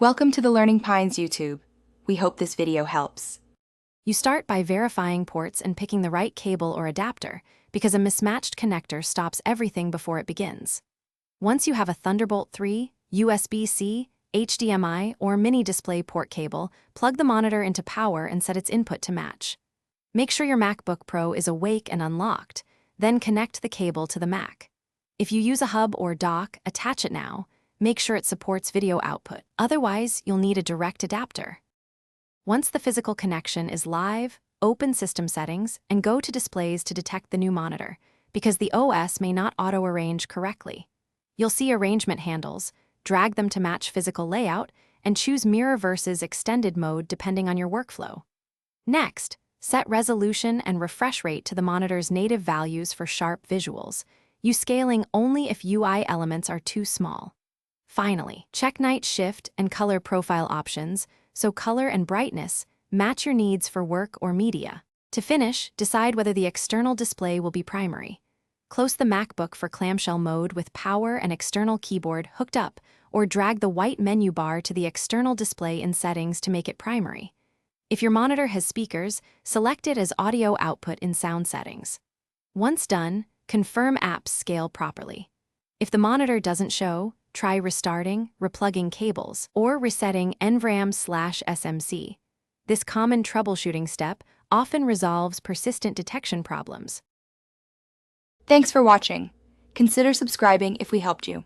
Welcome to the Learning Pines YouTube. We hope this video helps. You start by verifying ports and picking the right cable or adapter, because a mismatched connector stops everything before it begins. Once you have a Thunderbolt 3, USB-C, HDMI, or mini display port cable, plug the monitor into power and set its input to match. Make sure your MacBook Pro is awake and unlocked, then connect the cable to the Mac. If you use a hub or dock, attach it now. Make sure it supports video output. Otherwise, you'll need a direct adapter. Once the physical connection is live, open System Settings and go to Displays to detect the new monitor, because the OS may not auto-arrange correctly. You'll see arrangement handles, drag them to match physical layout, and choose Mirror versus Extended mode depending on your workflow. Next, set resolution and refresh rate to the monitor's native values for sharp visuals. Use scaling only if UI elements are too small. Finally, check night shift and color profile options so color and brightness match your needs for work or media. To finish, decide whether the external display will be primary. Close the MacBook for clamshell mode with power and external keyboard hooked up, or drag the white menu bar to the external display in settings to make it primary. If your monitor has speakers, select it as audio output in sound settings. Once done, confirm apps scale properly. If the monitor doesn't show, try restarting, replugging cables, or resetting NVRAM/SMC. This common troubleshooting step often resolves persistent detection problems. Thanks for watching. Consider subscribing if we helped you.